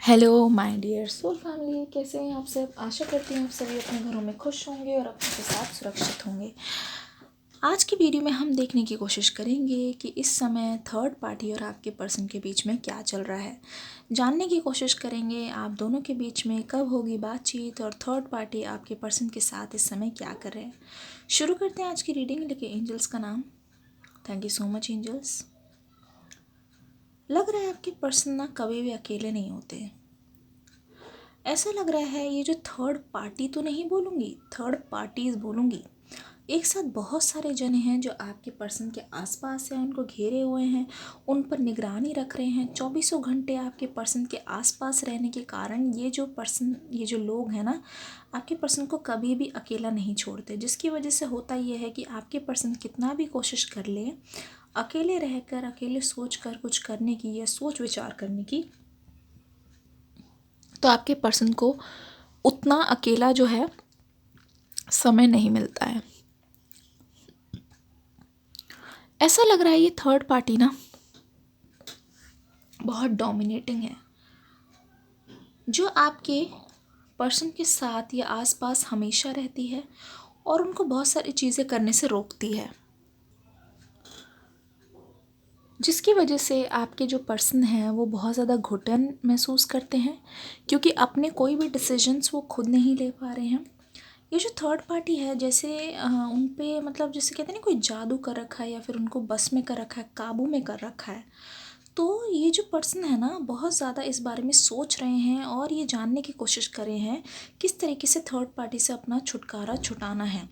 Hello my dear soul family, कैसे हैं आप सब। आशा करती हूँ आप सभी अपने घरों में खुश होंगे और अपने साथ सुरक्षित होंगे। आज की वीडियो में हम देखने की कोशिश करेंगे कि इस समय थर्ड पार्टी और आपके पर्सन के बीच में क्या चल रहा है। जानने की कोशिश करेंगे आप दोनों के बीच में कब होगी बातचीत और थर्ड पार्टी आपके पर्सन के साथ इस समय क्या कर रहे हैं। शुरू करते हैं आज की रीडिंग। लेके एंजल्स का नाम। Thank you so much angels. लग रहा है आपके पर्सन ना कभी भी अकेले नहीं होते। ऐसा लग रहा है ये जो थर्ड पार्टी तो नहीं बोलूँगी, थर्ड पार्टीज बोलूँगी। एक साथ बहुत सारे जन हैं जो आपके पर्सन के आसपास हैं, उनको घेरे हुए हैं, उन पर निगरानी रख रहे हैं। चौबीसों घंटे आपके पर्सन के आसपास रहने के कारण ये जो लोग हैं ना, आपके पर्सन को कभी भी अकेला नहीं छोड़ते। जिसकी वजह से होता ये है कि आपके पर्सन कितना भी कोशिश कर ले, अकेले रहकर, अकेले सोच कर कुछ करने की या सोच विचार करने की, तो आपके पर्सन को उतना अकेला जो है समय नहीं मिलता है। ऐसा लग रहा है ये थर्ड पार्टी ना बहुत डोमिनेटिंग है, जो आपके पर्सन के साथ या आसपास हमेशा रहती है और उनको बहुत सारी चीज़ें करने से रोकती है। जिसकी वजह से आपके जो पर्सन हैं वो बहुत ज़्यादा घुटन महसूस करते हैं, क्योंकि अपने कोई भी डिसीजंस वो खुद नहीं ले पा रहे हैं। ये जो थर्ड पार्टी है, जैसे उन पे मतलब जैसे कहते हैं ना, कोई जादू कर रखा है या फिर उनको बस में कर रखा है, काबू में कर रखा है। तो ये जो पर्सन है ना, बहुत ज़्यादा इस बारे में सोच रहे हैं और ये जानने की कोशिश कर रहे हैं किस तरीके से थर्ड पार्टी से अपना छुटकारा छुटाना है।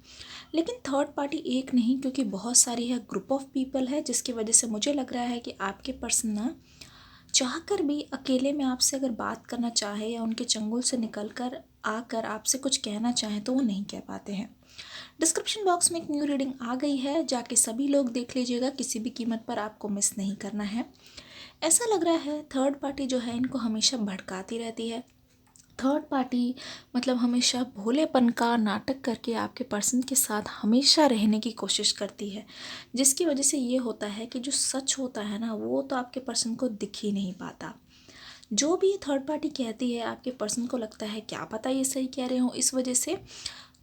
लेकिन थर्ड पार्टी एक नहीं, क्योंकि बहुत सारी है, ग्रुप ऑफ पीपल है, जिसकी वजह से मुझे लग रहा है कि आपके पर्सन ना चाहकर भी अकेले में आपसे अगर बात करना चाहे या उनके चंगुल से निकल कर आकर आपसे कुछ कहना चाहे तो वो नहीं कह पाते हैं। डिस्क्रिप्शन बॉक्स में एक न्यू रीडिंग आ गई है, जाके सभी लोग देख लीजिएगा, किसी भी कीमत पर आपको मिस नहीं करना है। ऐसा लग रहा है थर्ड पार्टी जो है इनको हमेशा भड़काती रहती है। थर्ड पार्टी मतलब हमेशा भोलेपन का नाटक करके आपके पर्सन के साथ हमेशा रहने की कोशिश करती है, जिसकी वजह से ये होता है कि जो सच होता है ना, वो तो आपके पर्सन को दिख ही नहीं पाता। जो भी ये थर्ड पार्टी कहती है, आपके पर्सन को लगता है क्या पता ये सही कह रहे हो। इस वजह से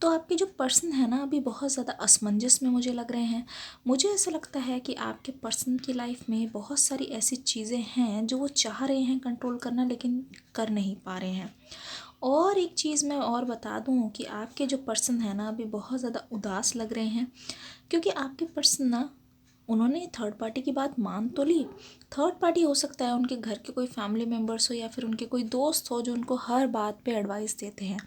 तो आपके जो पर्सन है ना, अभी बहुत ज़्यादा असमंजस में मुझे लग रहे हैं। मुझे ऐसा लगता है कि आपके पर्सन की लाइफ में बहुत सारी ऐसी चीज़ें हैं जो वो चाह रहे हैं कंट्रोल करना, लेकिन कर नहीं पा रहे हैं। और एक चीज़ मैं और बता दूं कि आपके जो पर्सन है ना, अभी बहुत ज़्यादा उदास लग रहे हैं, क्योंकि आपके पर्सन ना, उन्होंने थर्ड पार्टी की बात मान तो ली। थर्ड पार्टी हो सकता है उनके घर के कोई फैमिली मेम्बर्स हो या फिर उनके कोई दोस्त हो जो उनको हर बात पे एडवाइस देते हैं,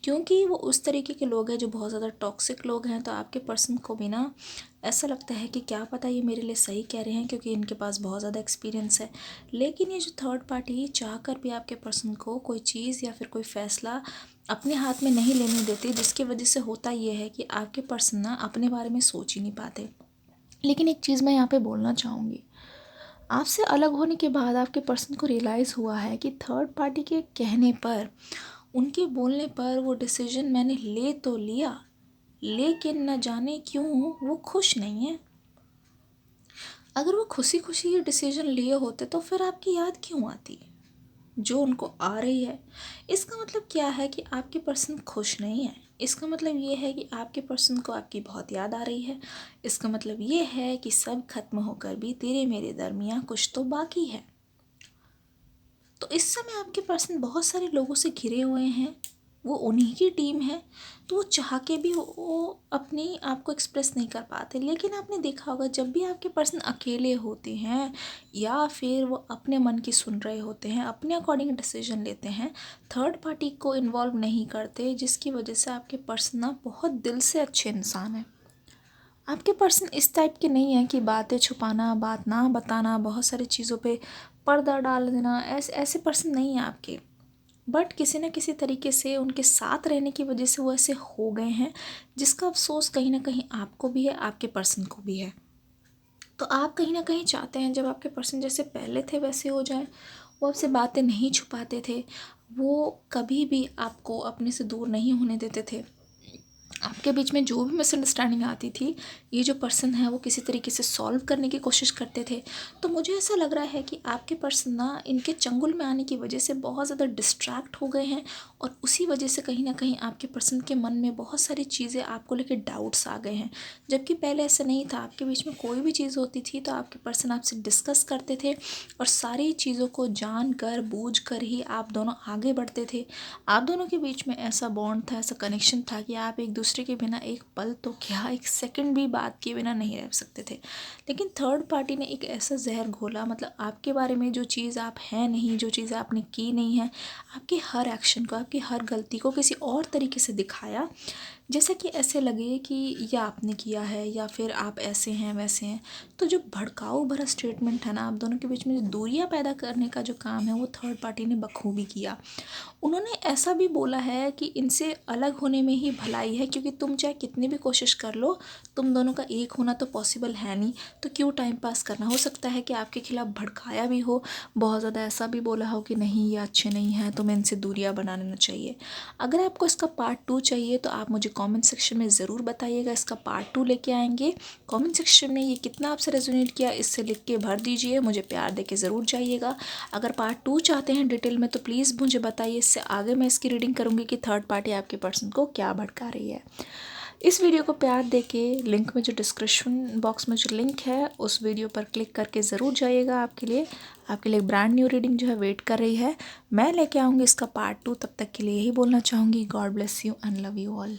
क्योंकि वो उस तरीके के लोग हैं जो बहुत ज़्यादा टॉक्सिक लोग हैं। तो आपके पर्सन को भी ना ऐसा लगता है कि क्या पता ये मेरे लिए सही कह रहे हैं, क्योंकि इनके पास बहुत ज़्यादा एक्सपीरियंस है। लेकिन ये जो थर्ड पार्टी चाह कर भी आपके पर्सन को कोई चीज़ या फिर कोई फ़ैसला अपने हाथ में नहीं लेने देती, जिसकी वजह से होता ये है कि आपके पर्सन ना अपने बारे में सोच ही नहीं पाते। लेकिन एक चीज़ मैं यहाँ पे बोलना चाहूँगी, आपसे अलग होने के बाद आपके पर्सन को रियलाइज़ हुआ है कि थर्ड पार्टी के कहने पर, उनके बोलने पर वो डिसीजन मैंने ले तो लिया, लेकिन न जाने क्यों वो खुश नहीं है। अगर वो खुशी खुशी ये डिसीजन लिए होते तो फिर आपकी याद क्यों आती जो उनको आ रही है। इसका मतलब क्या है कि आपके पर्सन खुश नहीं है। इसका मतलब ये है कि आपके पर्सन को आपकी बहुत याद आ रही है। इसका मतलब ये है कि सब खत्म होकर भी तेरे मेरे दरमियाँ कुछ तो बाकी है। तो इस समय आपके पर्सन बहुत सारे लोगों से घिरे हुए हैं, वो उन्हीं की टीम है, तो वो चाह के भी वो अपनी आप को एक्सप्रेस नहीं कर पाते। लेकिन आपने देखा होगा, जब भी आपके पर्सन अकेले होते हैं या फिर वो अपने मन की सुन रहे होते हैं, अपने अकॉर्डिंग डिसीजन लेते हैं, थर्ड पार्टी को इन्वॉल्व नहीं करते, जिसकी वजह से आपके पर्सन ना बहुत दिल से अच्छे इंसान हैं। आपके पर्सन इस टाइप के नहीं हैं कि बातें छुपाना, बात ना बताना, बहुत सारी चीज़ों पे पर्दा डाल देना, ऐसे ऐसे पर्सन नहीं हैं आपके। बट किसी न किसी तरीके से उनके साथ रहने की वजह से वो ऐसे हो गए हैं, जिसका अफसोस कहीं ना कहीं आपको भी है, आपके पर्सन को भी है। तो आप कहीं ना कहीं चाहते हैं जब आपके पर्सन जैसे पहले थे वैसे हो जाए। वो आपसे बातें नहीं छुपाते थे, वो कभी भी आपको अपने से दूर नहीं होने देते थे, आपके बीच में जो भी मिसअंडरस्टैंडिंग आती थी, ये जो पर्सन है वो किसी तरीके से सॉल्व करने की कोशिश करते थे। तो मुझे ऐसा लग रहा है कि आपके पर्सन ना इनके चंगुल में आने की वजह से बहुत ज़्यादा डिस्ट्रैक्ट हो गए हैं, और उसी वजह से कहीं ना कहीं आपके पर्सन के मन में बहुत सारी चीज़ें आपको लेकर डाउट्स आ गए हैं। जबकि पहले ऐसा नहीं था, आपके बीच में कोई भी चीज़ होती थी तो आपके पर्सन आपसे डिस्कस करते थे, और सारी चीज़ों को जान कर बूझ कर ही आप दोनों आगे बढ़ते थे। आप दोनों के बीच में ऐसा बॉन्ड था, ऐसा कनेक्शन था कि आप एक दूसरे के बिना एक पल तो क्या एक सेकंड भी बात किए बिना नहीं रह सकते थे। लेकिन थर्ड पार्टी ने एक ऐसा जहर घोला, मतलब आपके बारे में जो चीज़ आप हैं नहीं, जो चीज़ आपने की नहीं है, आपके हर एक्शन को, आपकी हर गलती को किसी और तरीके से दिखाया, जैसे कि ऐसे लगे कि या आपने किया है या फिर आप ऐसे हैं वैसे हैं। तो जो भड़काऊ भरा स्टेटमेंट है ना, आप दोनों के बीच में जो दूरियां पैदा करने का जो काम है वो थर्ड पार्टी ने बखूबी किया। उन्होंने ऐसा भी बोला है कि इनसे अलग होने में ही भलाई है, क्योंकि तुम चाहे कितनी भी कोशिश कर लो, तुम दोनों का एक होना तो पॉसिबल है नहीं, तो क्यों टाइम पास करना। हो सकता है कि आपके खिलाफ भड़काया भी हो, बहुत ज़्यादा ऐसा भी बोला हो कि नहीं ये अच्छे नहीं हैं, तुम्हें इनसे दूरियां बना लेना चाहिए। अगर आपको इसका पार्ट 2 चाहिए तो आप मुझे कमेंट सेक्शन में ज़रूर बताइएगा, इसका पार्ट 2 लेके आएंगे। कमेंट सेक्शन में ये कितना आपसे रेजोनेट किया इससे लिख के भर दीजिए, मुझे प्यार दे के ज़रूर जाइएगा। अगर पार्ट 2 चाहते हैं डिटेल में तो प्लीज़ मुझे बताइए, इससे आगे मैं इसकी रीडिंग करूँगी कि थर्ड पार्टी आपके पर्सन को क्या भड़का रही है। इस वीडियो को प्यार देके लिंक में जो डिस्क्रिप्शन बॉक्स में जो लिंक है उस वीडियो पर क्लिक करके ज़रूर जाइएगा। आपके लिए ब्रांड न्यू रीडिंग जो है वेट कर रही है। मैं लेके आऊँगी इसका पार्ट 2, तब तक के लिए यही बोलना चाहूँगी, God bless you and love you all.